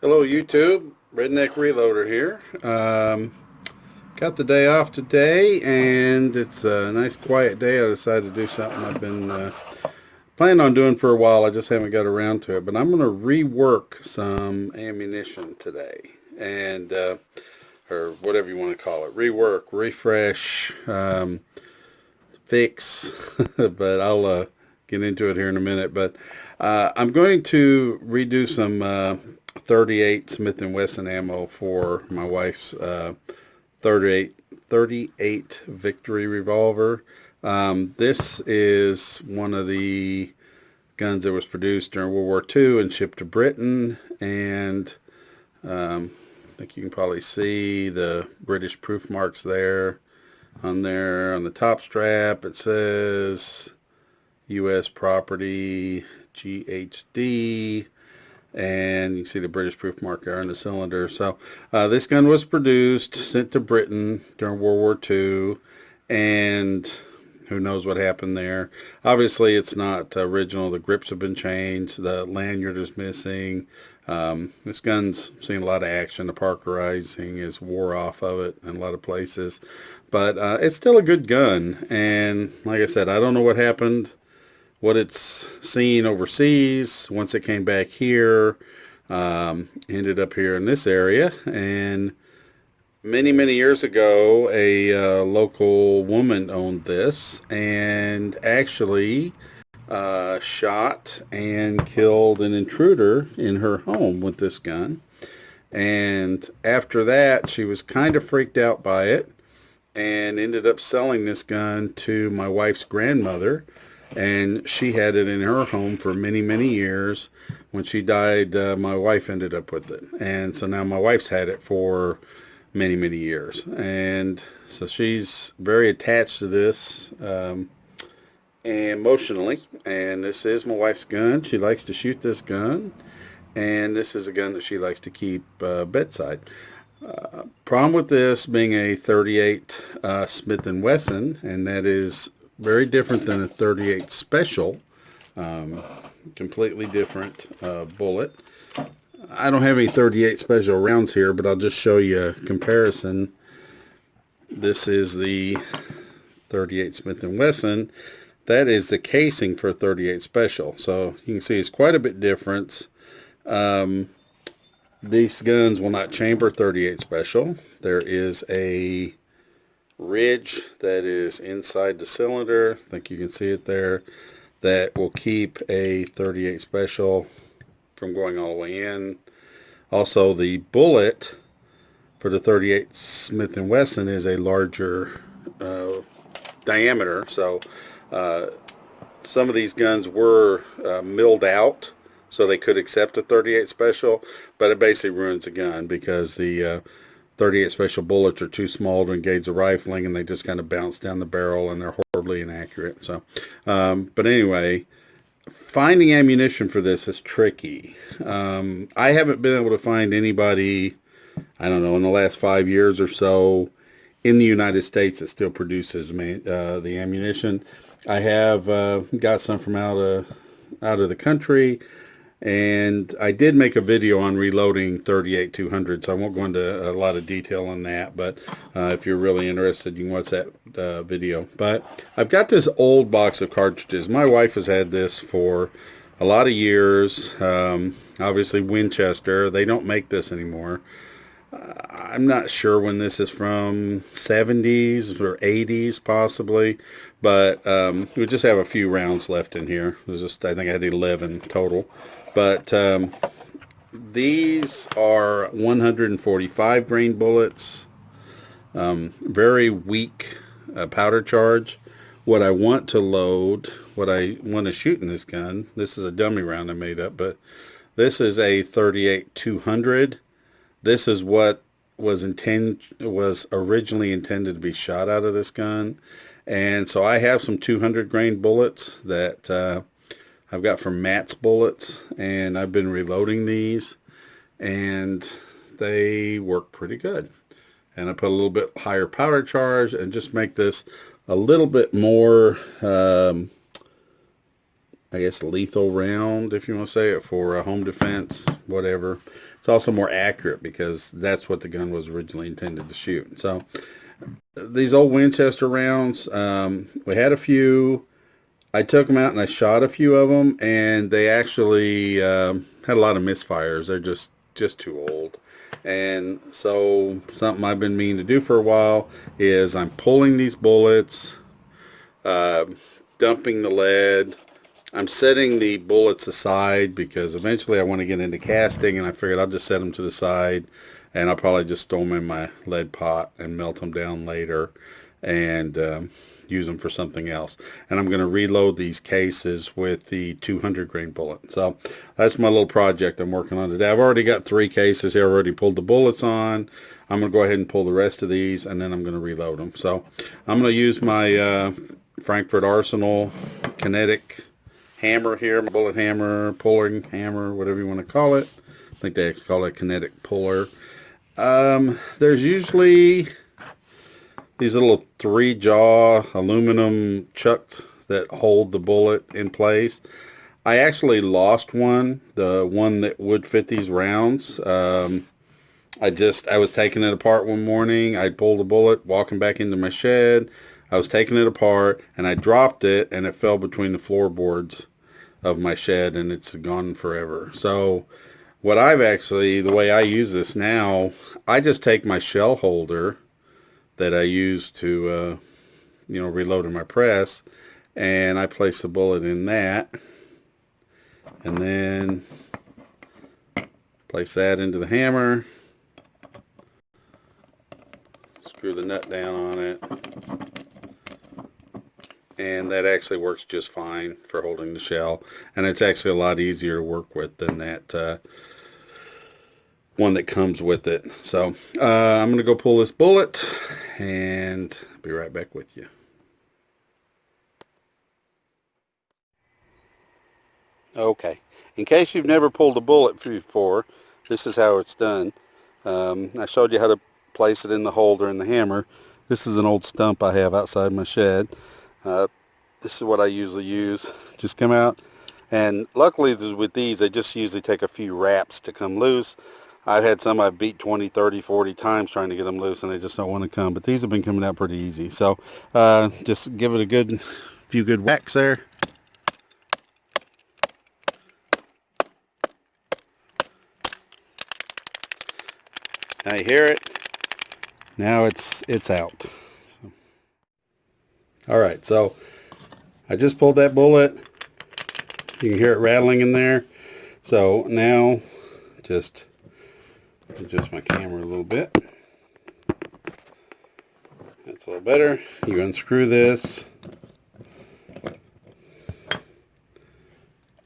Hello YouTube, Redneck Reloader here. Got the day off today and it's a nice quiet day. I decided to do something I've been planning on doing for a while. I just haven't got around to it, but I'm going to rework some ammunition today and or whatever you want to call it. Rework, refresh, fix, but I'll get into it here in a minute. But I'm going to redo some 38 Smith & Wesson ammo for my wife's 38 Victory revolver. This is one of the guns that was produced during World War II and shipped to Britain, and I think you can probably see the British proof marks there. On the top strap it says U.S. property, GHD, and you can see the British proof mark there on the cylinder. So this gun was produced, sent to Britain during World War II, and who knows what happened there. Obviously it's not original. The grips have been changed, the lanyard is missing. This gun's seen a lot of action. The Parkerizing is wore off of it in a lot of places, but it's still a good gun. And like I said, I don't know what happened, what it's seen overseas once it came back here. Ended up here in this area, and many years ago a local woman owned this and actually shot and killed an intruder in her home with this gun. And after that she was kind of freaked out by it and ended up selling this gun to my wife's grandmother, and she had it in her home for many years. When she died, my wife ended up with it, and so now my wife's had it for many years, and so she's very attached to this emotionally. And this is my wife's gun. She likes to shoot this gun, and this is a gun that she likes to keep bedside. Problem with this being a 38 Smith & Wesson, and that is very different than a 38 Special. Completely different bullet. I don't have any 38 Special rounds here, but I'll just show you a comparison. This is the 38 Smith & Wesson. That is the casing for 38 Special. So you can see it's quite a bit difference. These guns will not chamber 38 Special. There is a ridge that is inside the cylinder. I think you can see it there. That will keep a 38 Special from going all the way in. Also, the bullet for the 38 Smith & Wesson is a larger diameter. So some of these guns were milled out so they could accept a 38 Special, but it basically ruins the gun because the 38 Special bullets are too small to engage the rifling, and they just kind of bounce down the barrel, and they're horribly inaccurate. So, but anyway, finding ammunition for this is tricky. I haven't been able to find anybody, I don't know, in the last 5 years or so in the United States that still produces the ammunition. I have got some from out of the country, and I did make a video on reloading 38-200, so I won't go into a lot of detail on that, but if you're really interested, you can watch that video. But I've got this old box of cartridges. My wife has had this for a lot of years. Obviously Winchester, they don't make this anymore. I'm not sure when this is from, 70s or 80s possibly, but we just have a few rounds left in here. There's just, I think I had 11 total. But these are 145 grain bullets, very weak powder charge. What I want to load, what I want to shoot in this gun, this is a dummy round I made up, but this is a 38-200. This is what was originally intended to be shot out of this gun. And so I have some 200 grain bullets that I've got from Matt's Bullets, and I've been reloading these, and they work pretty good. And I put a little bit higher powder charge and just make this a little bit more I guess, lethal round, if you want to say it, for home defense, whatever. It's also more accurate because that's what the gun was originally intended to shoot. So these old Winchester rounds, we had a few. I took them out and I shot a few of them, and they actually had a lot of misfires. They're just too old. And so something I've been meaning to do for a while is I'm pulling these bullets, dumping the lead. I'm setting the bullets aside because eventually I want to get into casting, and I figured I'll just set them to the side, and I'll probably just throw them in my lead pot and melt them down later and use them for something else. And I'm going to reload these cases with the 200 grain bullet. So that's my little project I'm working on today. I've already got 3 cases here. I've already pulled the bullets on. I'm going to go ahead and pull the rest of these, and then I'm going to reload them. So I'm going to use my Frankfurt Arsenal kinetic hammer here, my bullet hammer, pulling hammer, whatever you want to call it. I think they actually call it a kinetic puller. There's usually these little 3-jaw aluminum chucks that hold the bullet in place. I actually lost one, the one that would fit these rounds. I was taking it apart one morning. I pulled the bullet, walking back into my shed. I was taking it apart, and I dropped it, and it fell between the floorboards of my shed, and it's gone forever. So what the way I use this now, I just take my shell holder that I use to, reload in my press, and I place the bullet in that, and then place that into the hammer, screw the nut down on it, and that actually works just fine for holding the shell, and it's actually a lot easier to work with than that one that comes with it. So I'm going to go pull this bullet, and I'll be right back with you. Okay, in case you've never pulled a bullet before, this is how it's done. I showed you how to place it in the holder and the hammer. This is an old stump I have outside my shed. This is what I usually use. Just come out, and luckily with these, they just usually take a few wraps to come loose. I've had some I've beat 20, 30, 40 times trying to get them loose, and they just don't want to come. But these have been coming out pretty easy. So just give it a few good whacks there. Now you hear it. Now it's out. So. All right, so I just pulled that bullet. You can hear it rattling in there. So now just adjust my camera a little bit. That's a little better. You unscrew this,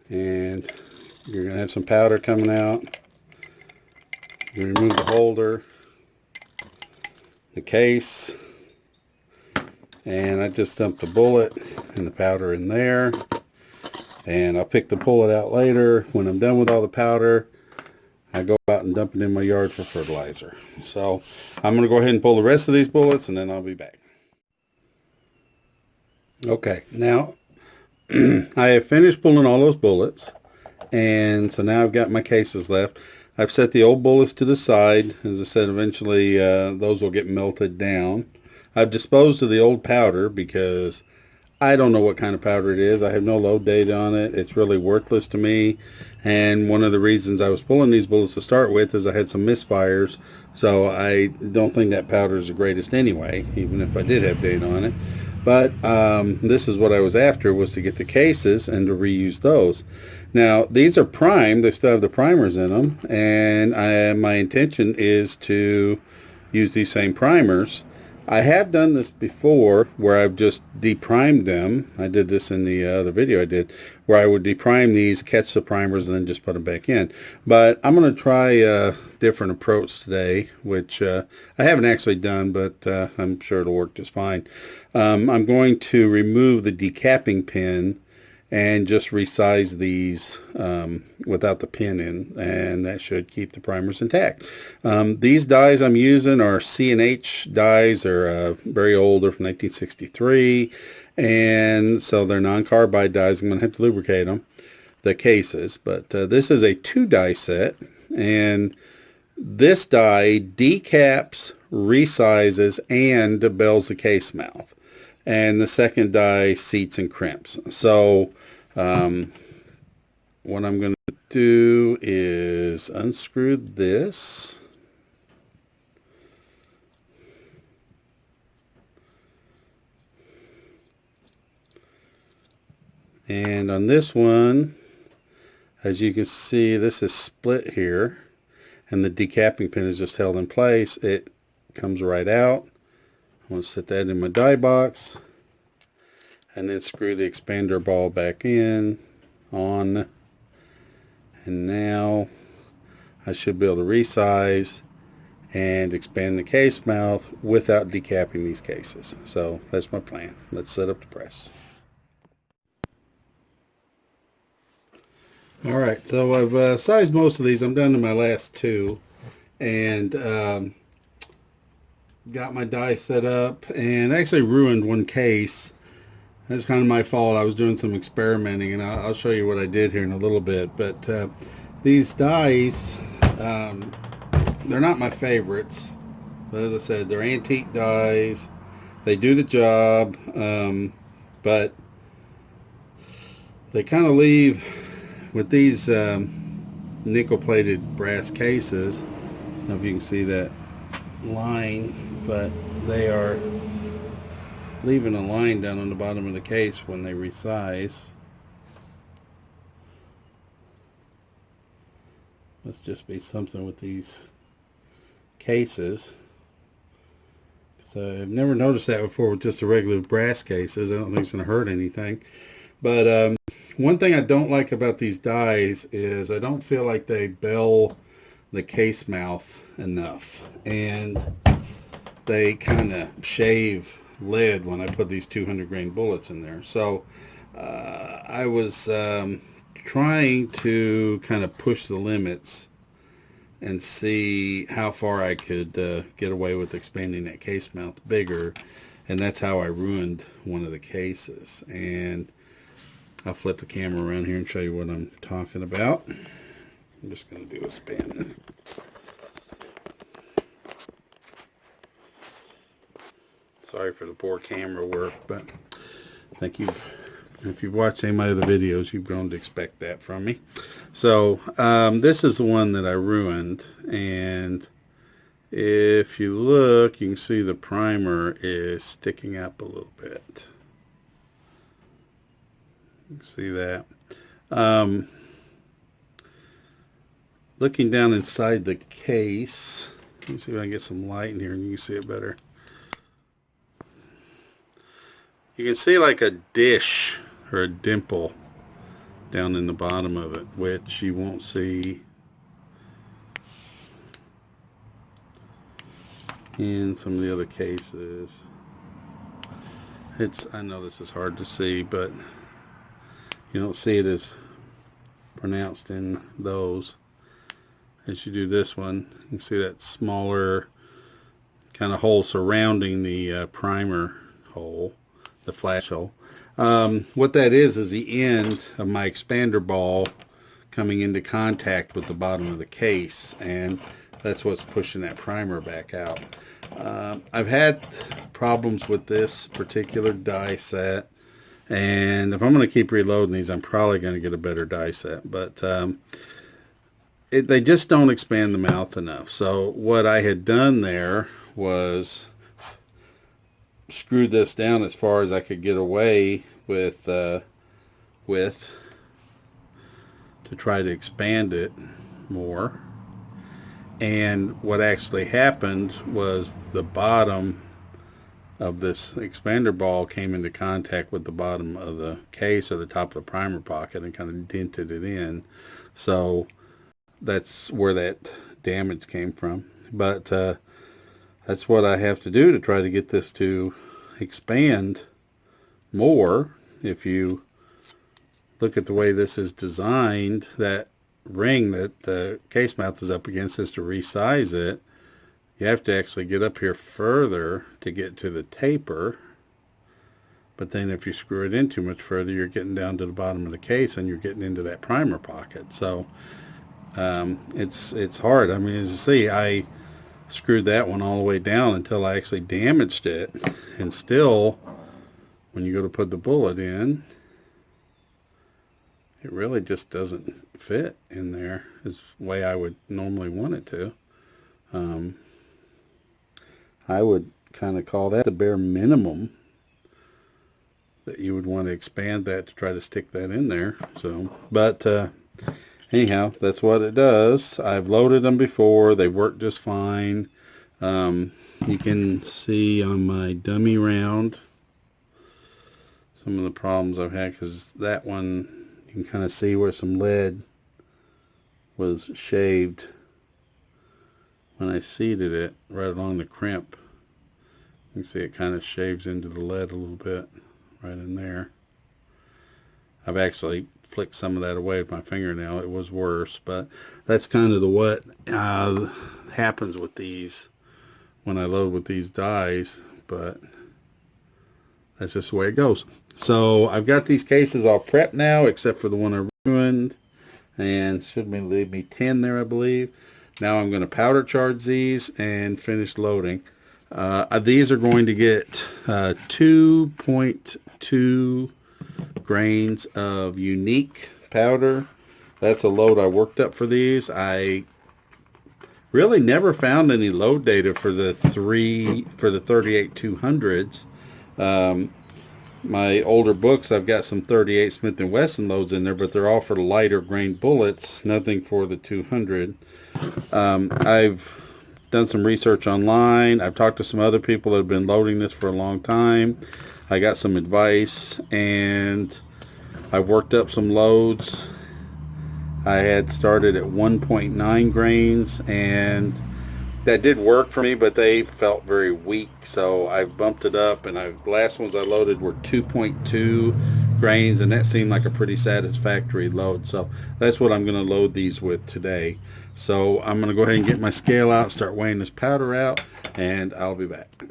and you're going to have some powder coming out. You remove the holder, the case, and I just dumped the bullet and the powder in there, and I'll pick the bullet out later. When I'm done with all the powder, I go out and dump it in my yard for fertilizer. So I'm going to go ahead and pull the rest of these bullets, and then I'll be back. Okay, now I have finished pulling all those bullets, and so now I've got my cases left. I've set the old bullets to the side. As I said, eventually those will get melted down. I've disposed of the old powder because I don't know what kind of powder it is. I have no load date on it. It's really worthless to me. And one of the reasons I was pulling these bullets to start with is I had some misfires. So I don't think that powder is the greatest anyway, even if I did have date on it. But this is what I was after, was to get the cases and to reuse those. Now, these are primed. They still have the primers in them. And my intention is to use these same primers. I have done this before where I've just deprimed them. I did this in the other video I did, where I would deprime these, catch the primers, and then just put them back in. But I'm going to try a different approach today, which I haven't actually done, but I'm sure it'll work just fine. I'm going to remove the decapping pin and just resize these without the pin in, and that should keep the primers intact. These dies I'm using are C&H dies. They're very old. They're from 1963, and so they're non-carbide dies. I'm going to have to lubricate them. the cases. But this is a 2-die set, and this die decaps, resizes, and bells the case mouth. And the second die seats and crimps. So what I'm going to do is unscrew this. And on this one, as you can see, this is split here, and the decapping pin is just held in place. It comes right out. I'm going to set that in my die box, and then screw the expander ball back in, on, and now I should be able to resize and expand the case mouth without decapping these cases. So that's my plan. Let's set up the press. Alright, so I've sized most of these. I'm down to my last 2, and got my die set up, and actually ruined one case. That's kind of my fault. I was doing some experimenting, and I'll show you what I did here in a little bit. But these dies, they're not my favorites. But as I said, they're antique dies. They do the job, but they kind of leave with these nickel-plated brass cases. I don't know if you can see that line, but they are leaving a line down on the bottom of the case when they resize. Must just be something with these cases. So I've never noticed that before with just the regular brass cases. I don't think it's going to hurt anything. But one thing I don't like about these dies is I don't feel like they bell the case mouth enough, and they kind of shave lead when I put these 200 grain bullets in there. So I was trying to kind of push the limits and see how far I could get away with expanding that case mouth bigger, and that's how I ruined one of the cases. And I'll flip the camera around here and show you what I'm talking about. I'm just going to do a spin. Sorry for the poor camera work, but I think if you've watched any of my other videos, you've grown to expect that from me. So this is the one that I ruined, and if you look, you can see the primer is sticking up a little bit. You can see that. Looking down inside the case, let me see if I can get some light in here and you can see it better. You can see like a dish or a dimple down in the bottom of it, which you won't see in some of the other cases. I know this is hard to see, but you don't see it as pronounced in those as you do this one. You can see that smaller kind of hole surrounding the primer hole, the flash hole. What that is the end of my expander ball coming into contact with the bottom of the case, and that's what's pushing that primer back out. I've had problems with this particular die set, and if I'm going to keep reloading these, I'm probably going to get a better die set, but they just don't expand the mouth enough. So what I had done there was screwed this down as far as I could get away with to try to expand it more. And what actually happened was the bottom of this expander ball came into contact with the bottom of the case or the top of the primer pocket and kind of dented it in. So that's where that damage came from. But that's what I have to do to try to get this to expand more. If you look at the way this is designed, that ring that the case mouth is up against is to resize it. You have to actually get up here further to get to the taper. But then if you screw it in too much further, you're getting down to the bottom of the case and you're getting into that primer pocket. So it's hard. I mean, as you see, I screwed that one all the way down until I actually damaged it. And still, when you go to put the bullet in, it really just doesn't fit in there as the way I would normally want it to. I would kind of call that the bare minimum that you would want to expand that to try to stick that in there. So, but anyhow, that's what it does. I've loaded them before. They work just fine. You can see on my dummy round some of the problems I've had, because that one, you can kind of see where some lead was shaved when I seated it right along the crimp. You can see it kind of shaves into the lead a little bit right in there. I've actually flicked some of that away with my fingernail. It was worse, but that's kind of what happens with these when I load with these dies, but that's just the way it goes. So I've got these cases all prepped now, except for the one I ruined, and should leave me 10 there, I believe. Now I'm going to powder charge these and finish loading. These are going to get 2.2 grains of unique powder. That's a load I worked up for these. I really never found any load data for the 38 200s. My older books, I've got some 38 Smith & Wesson loads in there, but they're all for the lighter grain bullets, nothing for the 200. I've done some research online. I've talked to some other people that have been loading this for a long time. I got some advice, and I've worked up some loads. I had started at 1.9 grains, and that did work for me, but they felt very weak, so I bumped it up, and the last ones I loaded were 2.2 grains, and that seemed like a pretty satisfactory load. So that's what I'm going to load these with today. So I'm going to go ahead and get my scale out, start weighing this powder out, and I'll be back.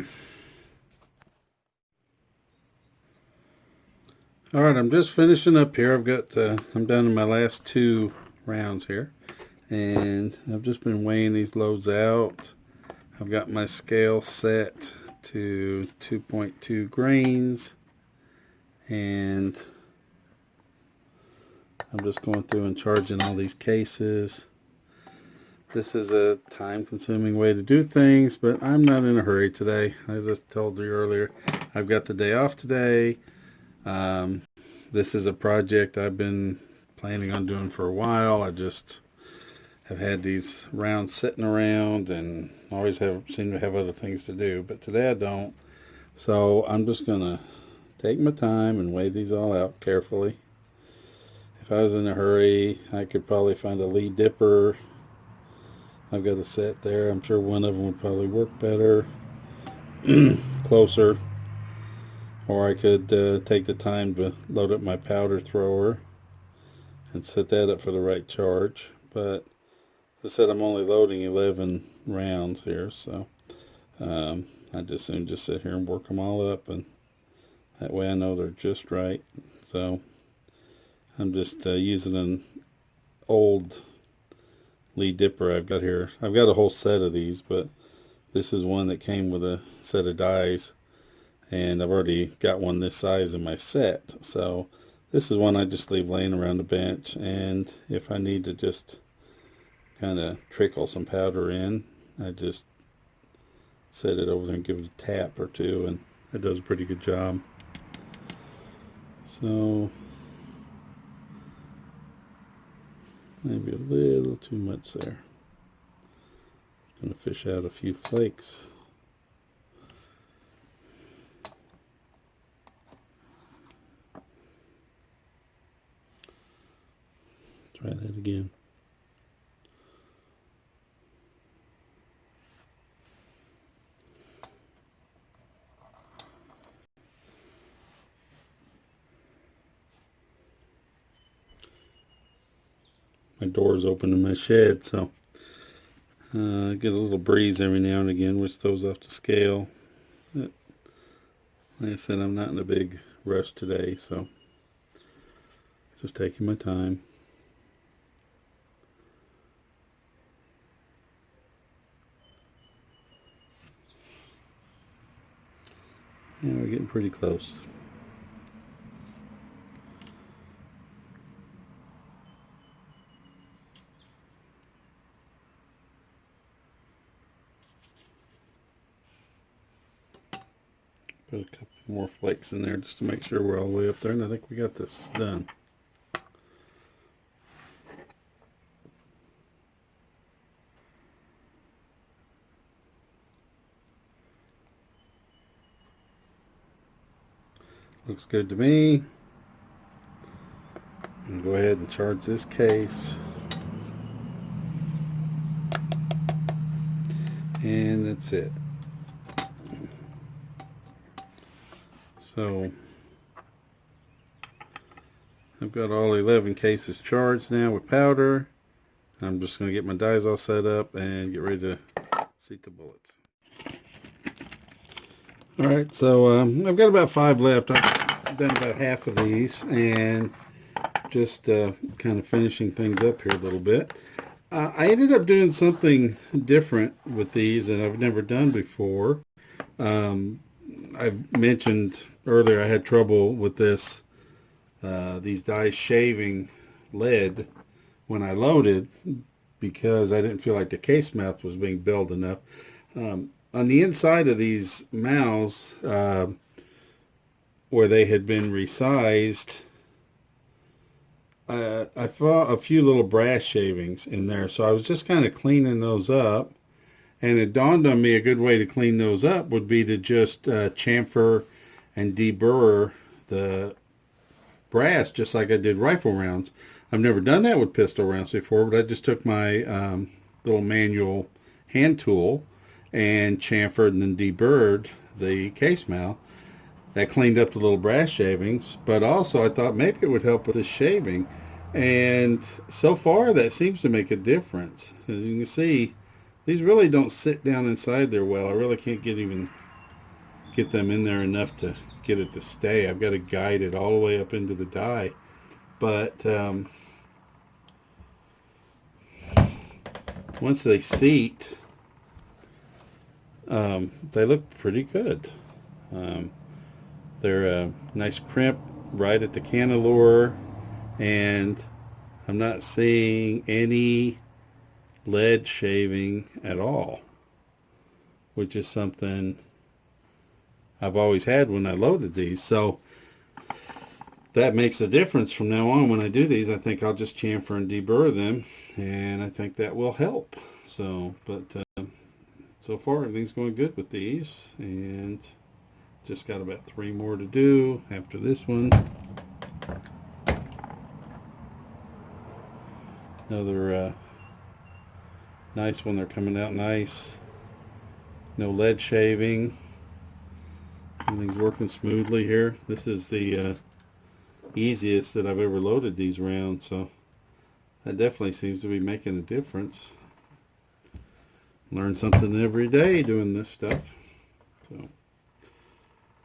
All right, I'm just finishing up here. I'm down to my last 2 rounds here, and I've just been weighing these loads out. I've got my scale set to 2.2 grains, and I'm just going through and charging all these cases. This is a time-consuming way to do things, but I'm not in a hurry today. As I told you earlier, I've got the day off today. This is a project I've been planning on doing for a while. I just have had these rounds sitting around and always seem to have other things to do, but today I don't. So I'm just gonna take my time and weigh these all out carefully. If I was in a hurry, I could probably find a lead dipper. I've got a set there. I'm sure one of them would probably work better, closer. Or I could take the time to load up my powder thrower and set that up for the right charge. But as I said, I'm only loading 11 rounds here, so I just soon just sit here and work them all up, and that way I know they're just right. So I'm just using an old lead dipper I've got here. I've got a whole set of these, but this is one that came with a set of dies, and I've already got one this size in my set. So this is one I just leave laying around the bench, and if I need to just kind of trickle some powder in, I just set it over there and give it a tap or two, and it does a pretty good job. So maybe a little too much there. Gonna fish out a few flakes. Try that again. My door's open in my shed, so I get a little breeze every now and again, which throws off the scale. But like I said, I'm not in a big rush today, so just taking my time. And we're getting pretty close. Put a couple more flakes in there just to make sure we're all the way up there, and I think we got this done. Looks good to me. And go ahead and charge this case. And that's it. So I've got all 11 cases charged now with powder. I'm just going to get my dies all set up and get ready to seat the bullets. Alright, so I've got about 5 left. I've done about half of these and just kind of finishing things up here a little bit. I ended up doing something different with these that I've never done before. I mentioned earlier I had trouble with these dies shaving lead when I loaded because I didn't feel like the case mouth was being built enough. On the inside of these mouths, where they had been resized, I saw a few little brass shavings in there, so I was just kind of cleaning those up, and it dawned on me a good way to clean those up would be to just chamfer and deburr the brass just like I did rifle rounds. I've never done that with pistol rounds before, but I just took my little manual hand tool and chamfered and then deburred the case mouth. That cleaned up the little brass shavings, but also I thought maybe it would help with the shaving. And so far that seems to make a difference. As you can see, these really don't sit down inside there well. I really can't get them in there enough to get it to stay. I've got to guide it all the way up into the die. But once they seat, they look pretty good. They're a nice crimp right at the cantilure, and I'm not seeing any lead shaving at all, which is something I've always had when I loaded these. So that makes a difference from now on. When I do these, I think I'll just chamfer and deburr them, and I think that will help. So, but so far everything's going good with these, and just got about 3 more to do after this one. Another nice one. They're coming out nice. No lead shaving. Everything's working smoothly here. This is the easiest that I've ever loaded these rounds, so that definitely seems to be making a difference. Learn something every day doing this stuff. So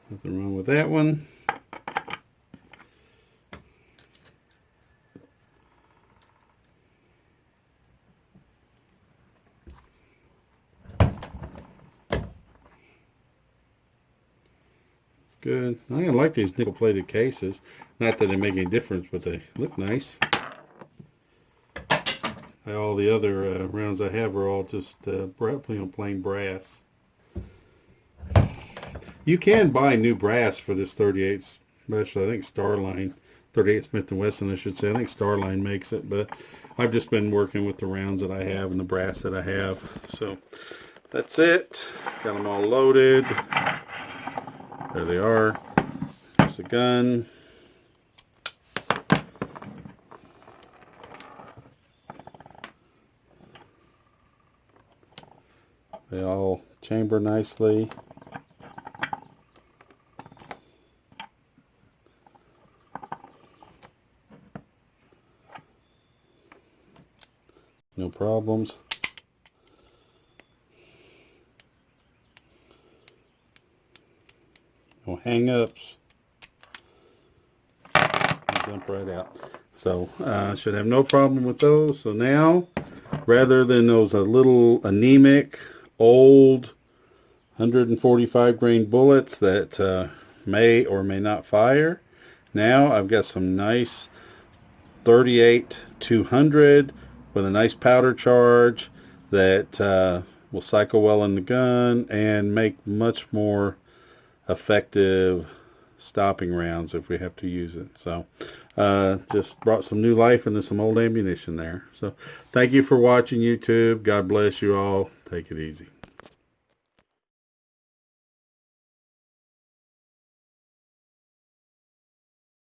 nothing wrong with that one. It's good. I like these nickel plated cases. Not that they make any difference, but they look nice. All the other rounds I have are all just plain brass. You can buy new brass for this 38, especially I think Starline, 38 Smith & Wesson I should say. I think Starline makes it, but I've just been working with the rounds that I have and the brass that I have. So that's it. Got them all loaded. There they are. There's the gun. They all chamber nicely. No problems. No hang-ups. jump right out. So should have no problem with those. So now, rather than those little anemic, old 145 grain bullets that may or may not fire, now I've got some nice 38-200 with a nice powder charge that will cycle well in the gun and make much more effective stopping rounds if we have to use it. So just brought some new life into some old ammunition there. So thank you for watching, YouTube. God bless you all. Take it easy.